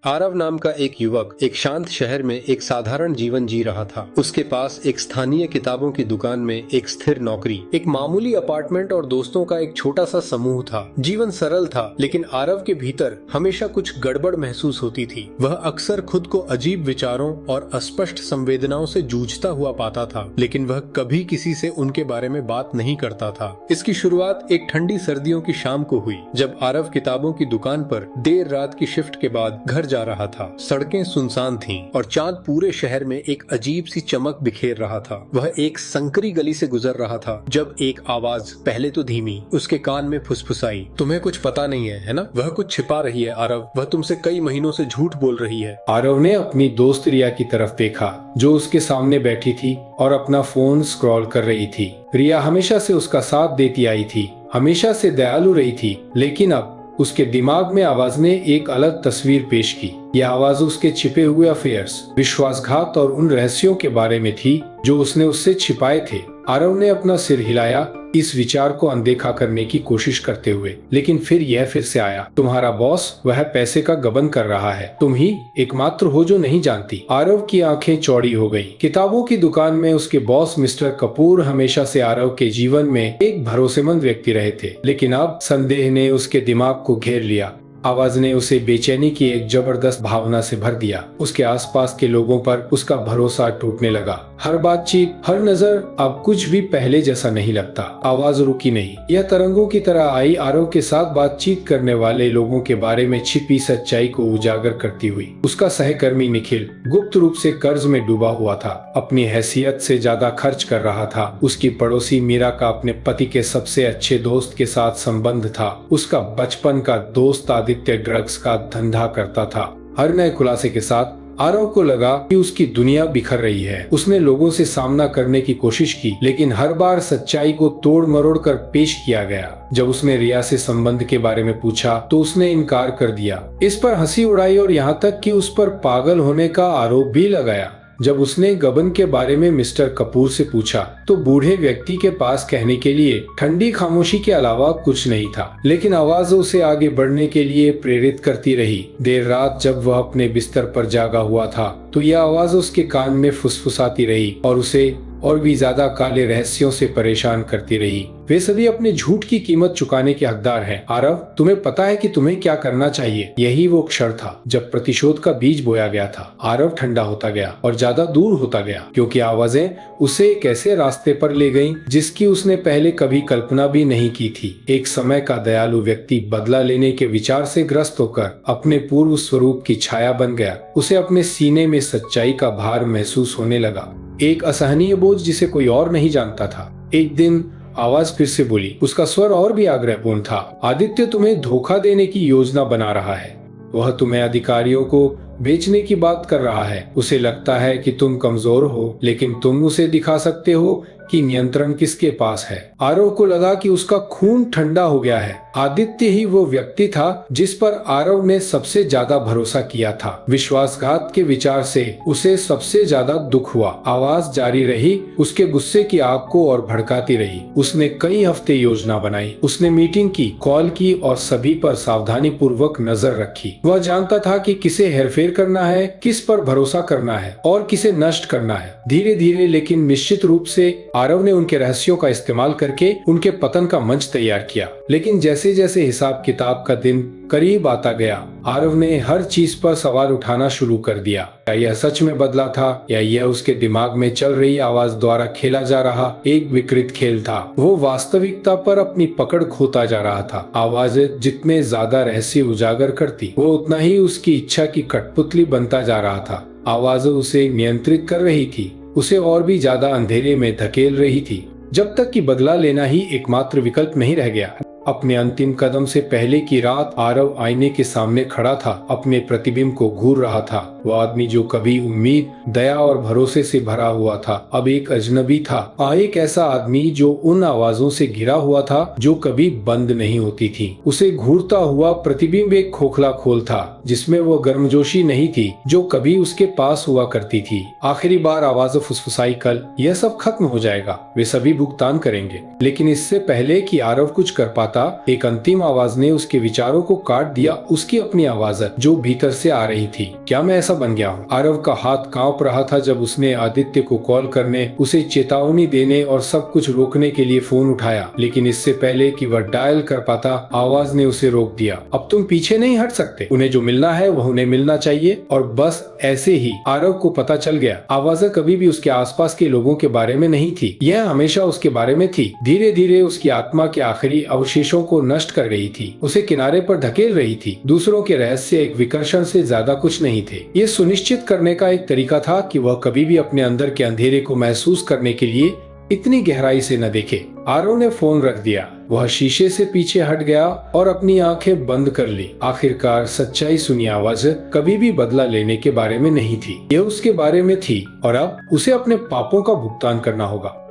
आरव नाम का एक युवक एक शांत शहर में एक साधारण जीवन जी रहा था। उसके पास एक स्थानीय किताबों की दुकान में एक स्थिर नौकरी, एक मामूली अपार्टमेंट और दोस्तों का एक छोटा सा समूह था। जीवन सरल था, लेकिन आरव के भीतर हमेशा कुछ गड़बड़ महसूस होती थी। वह अक्सर खुद को अजीब विचारों और अस्पष्ट संवेदनाओं से जूझता हुआ पाता था, लेकिन वह कभी किसी से उनके बारे में बात नहीं करता था। इसकी शुरुआत एक ठंडी सर्दियों की शाम को हुई, जब आरव किताबों की दुकान पर देर रात की शिफ्ट के बाद घर जा रहा था। सड़कें सुनसान थीं और चांद पूरे शहर में एक अजीब सी चमक बिखेर रहा था। वह एक संकरी गली से गुजर रहा था जब एक आवाज, पहले तो धीमी, उसके कान में फुसफुसाई। तुम्हें कुछ पता नहीं है ना? वह कुछ छिपा रही है आरव। वह तुमसे कई महीनों से झूठ बोल रही है। आरव ने अपनी दोस्त रिया की तरफ देखा, जो उसके सामने बैठी थी और अपना फोन स्क्रॉल कर रही थी। रिया हमेशा से उसका साथ देती आई थी, हमेशा से दयालु रही थी, लेकिन अब उसके दिमाग में आवाज ने एक अलग तस्वीर पेश की। यह आवाज उसके छिपे हुए अफेयर्स, विश्वासघात और उन रहस्यों के बारे में थी जो उसने उससे छिपाए थे। आरव ने अपना सिर हिलाया, इस विचार को अनदेखा करने की कोशिश करते हुए, लेकिन फिर यह फिर से आया। तुम्हारा बॉस वह पैसे का गबन कर रहा है। तुम ही एकमात्र हो जो नहीं जानती। आरव की आंखें चौड़ी हो गईं। किताबों की दुकान में उसके बॉस मिस्टर कपूर हमेशा से आरव के जीवन में एक भरोसेमंद व्यक्ति रहे थे, लेकिन अब संदेह ने उसके दिमाग को घेर लिया। आवाज ने उसे बेचैनी की एक जबरदस्त भावना से भर दिया। उसके आसपास के लोगों पर उसका भरोसा टूटने लगा। हर बातचीत, हर नजर, अब कुछ भी पहले जैसा नहीं लगता। आवाज रुकी नहीं, यह तरंगों की तरह आई, आरव के साथ बातचीत करने वाले लोगों के बारे में छिपी सच्चाई को उजागर करती हुई। उसका सहकर्मी निखिल गुप्त रूप से कर्ज में डूबा हुआ था, अपनी हैसियत से ज्यादा खर्च कर रहा था। उसकी पड़ोसी मीरा का अपने पति के सबसे अच्छे दोस्त के साथ संबंध था। उसका बचपन का दोस्त आदित्य ड्रग्स का धंधा करता था। हर नए खुलासे के साथ आरव को लगा कि उसकी दुनिया बिखर रही है। उसने लोगों से सामना करने की कोशिश की, लेकिन हर बार सच्चाई को तोड़ मरोड़ कर पेश किया गया। जब उसने रिया से संबंध के बारे में पूछा तो उसने इनकार कर दिया। इस पर हंसी उड़ाई और यहाँ तक कि उस पर पागल होने का आरोप भी लगाया। जब उसने गबन के बारे में मिस्टर कपूर से पूछा तो बूढ़े व्यक्ति के पास कहने के लिए ठंडी खामोशी के अलावा कुछ नहीं था, लेकिन आवाज उसे आगे बढ़ने के लिए प्रेरित करती रही। देर रात जब वह अपने बिस्तर पर जागा हुआ था तो यह आवाज उसके कान में फुसफुसाती रही और उसे और भी ज्यादा काले रहस्यों से परेशान करती रही। वे सभी अपने झूठ की कीमत चुकाने के हकदार हैं। आरव, तुम्हें पता है कि तुम्हें क्या करना चाहिए। यही वो क्षण था जब प्रतिशोध का बीज बोया गया था। आरव ठंडा होता गया और ज्यादा दूर होता गया, क्योंकि आवाजें उसे एक ऐसे रास्ते पर ले गईं जिसकी उसने पहले कभी कल्पना भी नहीं की थी। एक समय का दयालु व्यक्ति बदला लेने के विचार से ग्रस्त होकर अपने पूर्व स्वरूप की छाया बन गया। उसे अपने सीने में सच्चाई का भार महसूस होने लगा, एक असहनीय बोझ जिसे कोई और नहीं जानता था। एक दिन आवाज फिर से बोली, उसका स्वर और भी आग्रहपूर्ण था। आदित्य तुम्हें धोखा देने की योजना बना रहा है। वह तुम्हें अधिकारियों को बेचने की बात कर रहा है। उसे लगता है कि तुम कमजोर हो, लेकिन तुम उसे दिखा सकते हो कि नियंत्रण किसके पास है। आरव को लगा कि उसका खून ठंडा हो गया है। आदित्य ही वो व्यक्ति था जिस पर आरव ने सबसे ज्यादा भरोसा किया था। विश्वासघात के विचार से उसे सबसे ज्यादा दुख हुआ। आवाज जारी रही, उसके गुस्से की आग को और भड़काती रही। उसने कई हफ्ते योजना बनाई। उसने मीटिंग की, कॉल की और सभी पर सावधानी पूर्वक नजर रखी। वह जानता था कि किसे हेरफेर करना है, किस पर भरोसा करना है और किसे नष्ट करना है। धीरे धीरे लेकिन निश्चित रूप से आरव ने उनके रहस्यों का इस्तेमाल करके उनके पतन का मंच तैयार किया। लेकिन जैसे जैसे हिसाब किताब का दिन करीब आता गया, आरव ने हर चीज पर सवाल उठाना शुरू कर दिया। क्या यह सच में बदला था, या यह उसके दिमाग में चल रही आवाज द्वारा खेला जा रहा एक विकृत खेल था? वो वास्तविकता पर अपनी पकड़ खोता जा रहा था। आवाज जितने ज्यादा रहस्य उजागर करती, वो उतना ही उसकी इच्छा की कठपुतली बनता जा रहा था। आवाज उसे नियंत्रित कर रही थी, उसे और भी ज्यादा अंधेरे में धकेल रही थी, जब तक कि बदला लेना ही एकमात्र विकल्प नहीं रह गया। अपने अंतिम कदम से पहले की रात आरव आईने के सामने खड़ा था, अपने प्रतिबिंब को घूर रहा था। वो आदमी जो कभी उम्मीद, दया और भरोसे से भरा हुआ था, अब एक अजनबी था। एक ऐसा आदमी जो उन आवाजों से घिरा हुआ था जो कभी बंद नहीं होती थी। उसे घूरता हुआ प्रतिबिंब एक खोखला खोल था, जिसमें वो गर्मजोशी नहीं थी जो कभी उसके पास हुआ करती थी। आखिरी बार आवाज फुसफुसाई, कल यह सब खत्म हो जाएगा, वे सभी भुगतान करेंगे। लेकिन इससे पहले कि आरव कुछ कर पाता मुस्कुराता, एक अंतिम आवाज ने उसके विचारों को काट दिया, उसकी अपनी आवाज जो भीतर से आ रही थी। क्या मैं ऐसा बन गया हूँ? आरव का हाथ कांप रहा था जब उसने आदित्य को कॉल करने, उसे चेतावनी देने और सब कुछ रोकने के लिए फोन उठाया, लेकिन इससे पहले कि वह डायल कर पाता, आवाज ने उसे रोक दिया। अब तुम पीछे नहीं हट सकते, उन्हें जो मिलना है वह उन्हें मिलना चाहिए। और बस ऐसे ही आरव को पता चल गया, आवाज कभी भी उसके आसपास के लोगों के बारे में नहीं थी, यह हमेशा उसके बारे में थी। धीरे धीरे उसकी आत्मा के आखिरी अवशेषों को नष्ट कर रही थी, उसे किनारे पर धकेल रही थी। दूसरों के रहस्य एक विकर्षण से ज्यादा कुछ नहीं थे। ये सुनिश्चित करने का एक तरीका था कि वह कभी भी अपने अंदर के अंधेरे को महसूस करने के लिए इतनी गहराई से न देखे। आरव ने फोन रख दिया, वह शीशे से पीछे हट गया और अपनी आंखें बंद कर ली। आखिरकार सच्चाई सुनी आवाज कभी भी बदला लेने के बारे में नहीं थी, यह उसके बारे में थी और अब उसे अपने पापों का भुगतान करना होगा।